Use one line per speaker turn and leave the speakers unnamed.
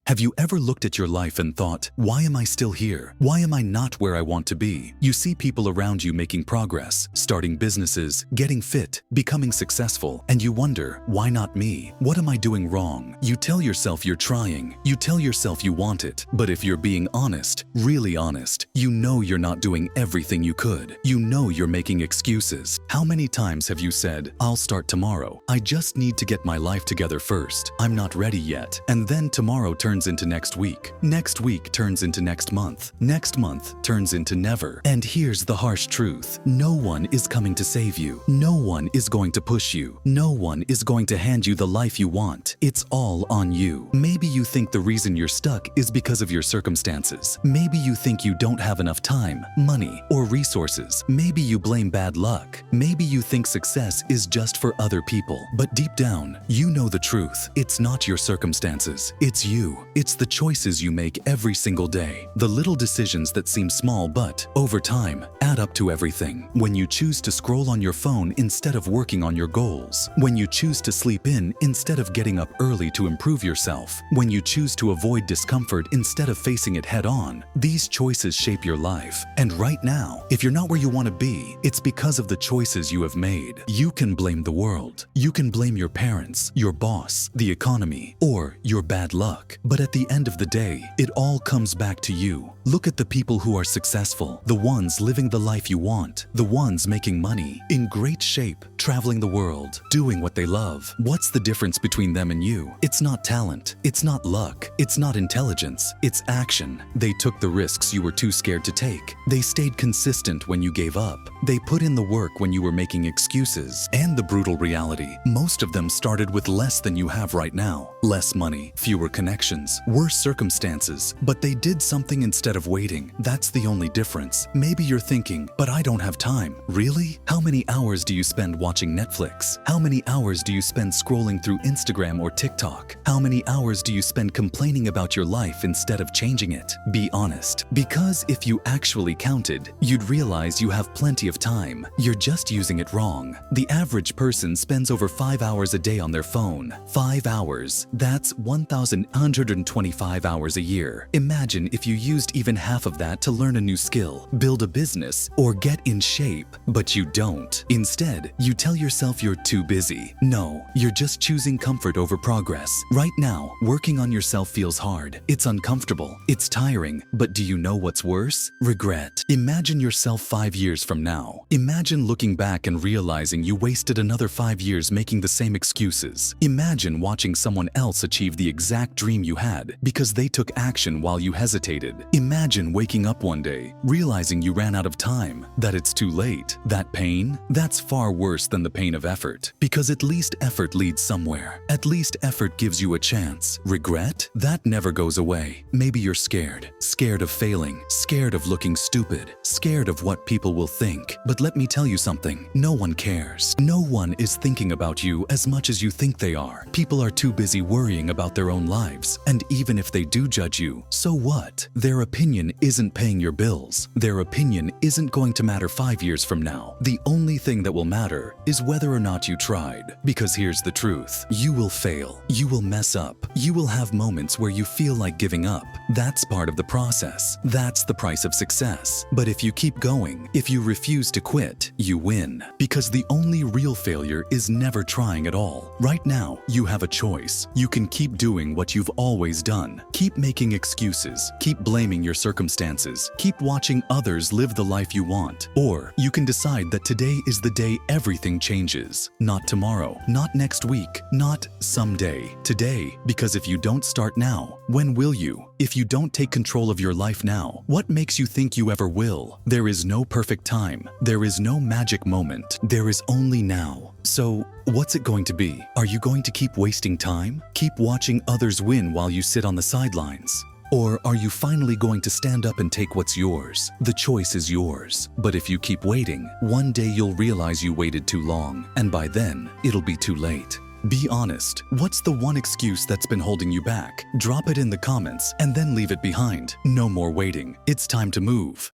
Have you ever looked at your life and thought, why am I still here? Why am I not where I want to be? You see people around you making progress, starting businesses, getting fit, becoming successful, and you wonder, why not me? What am I doing wrong? You tell yourself you're trying. You tell yourself you want it. But if you're being honest, really honest, you know you're not doing everything you could. You know you're making excuses. How many times have you said, I'll start tomorrow. I just need to get my life together first. I'm not ready yet. And then tomorrow turns into next week. Next week turns into next month. Next month turns into never. And here's the harsh truth. No one is coming to save you. No one is going to push you. No one is going to hand you the life you want. It's all on you. Maybe you think the reason you're stuck is because of your circumstances. Maybe you think you don't have enough time, money, or resources. Maybe you blame bad luck. Maybe you think success is just for other people. But deep down, you know the truth. It's not your circumstances. It's you. It's the choices you make every single day. The little decisions that seem small but, over time, add up to everything. When you choose to scroll on your phone instead of working on your goals. When you choose to sleep in instead of getting up early to improve yourself. When you choose to avoid discomfort instead of facing it head on. These choices shape your life. And right now, if you're not where you want to be, it's because of the choices you have made. You can blame the world. You can blame your parents, your boss, the economy, or your bad luck. But at the end of the day, it all comes back to you. Look at the people who are successful, the ones living the life you want, the ones making money, in great shape, traveling the world, doing what they love. What's the difference between them and you? It's not talent. It's not luck. It's not intelligence. It's action. They took the risks you were too scared to take. They stayed consistent when you gave up. They put in the work when you were making excuses. And the brutal reality, most of them started with less than you have right now. Less money, fewer connections, worse circumstances, but they did something instead of waiting. That's the only difference. Maybe you're thinking, but I don't have time. Really? How many hours do you spend watching Netflix? How many hours do you spend scrolling through Instagram or TikTok? How many hours do you spend complaining about your life instead of changing it? Be honest. Because if you actually counted, you'd realize you have plenty of time. You're just using it wrong. The average person spends over 5 hours a day on their phone. 5 hours. That's 1,125 hours a year. Imagine if you used even half of that to learn a new skill, build a business, or get in shape, but you don't. Instead, you tell yourself you're too busy. No, you're just choosing comfort over progress. Right now, working on yourself feels hard. It's uncomfortable. It's tiring. But do you know what's worse? Regret. Imagine yourself 5 years from now. Imagine looking back and realizing you wasted another 5 years making the same excuses. Imagine watching someone else achieve the exact dream you had because they took action while you hesitated. Imagine waking up one day, realizing you ran out of time, that it's too late. That pain? That's far worse than the pain of effort, because at least effort leads somewhere. At least effort gives you a chance. Regret? That never goes away. Maybe you're scared. Scared of failing. Scared of looking stupid. Scared of what people will think. But let me tell you something. No one cares. No one is thinking about you as much as you think they are. People are too busy worrying about their own lives. And even if they do judge you, so what? Their opinion isn't paying your bills. Their opinion isn't going to matter 5 years from now. The only thing that will matter is whether or not you tried. Because here's the truth. You will fail. You will mess up. You will have moments where you feel like giving up. That's part of the process. That's the price of success. But if you keep going, if you refuse to quit, you win. Because the only real failure is never trying at all. Right now, you have a choice. You can keep doing what you've always done. Keep making excuses. Keep blaming your circumstances. Keep watching others live the life you want. Or you can decide that today is the day everything changes. Not tomorrow, not next week, not someday. Today, because if you don't start now, when will you? If you don't take control of your life now, what makes you think you ever will? There is no perfect time. There is no magic moment. There is only now. So, what's it going to be? Are you going to keep wasting time? Keep watching others win while you sit on the sidelines? Or are you finally going to stand up and take what's yours? The choice is yours. But if you keep waiting, one day you'll realize you waited too long, and by then, it'll be too late. Be honest. What's the one excuse that's been holding you back? Drop it in the comments and then leave it behind. No more waiting. It's time to move.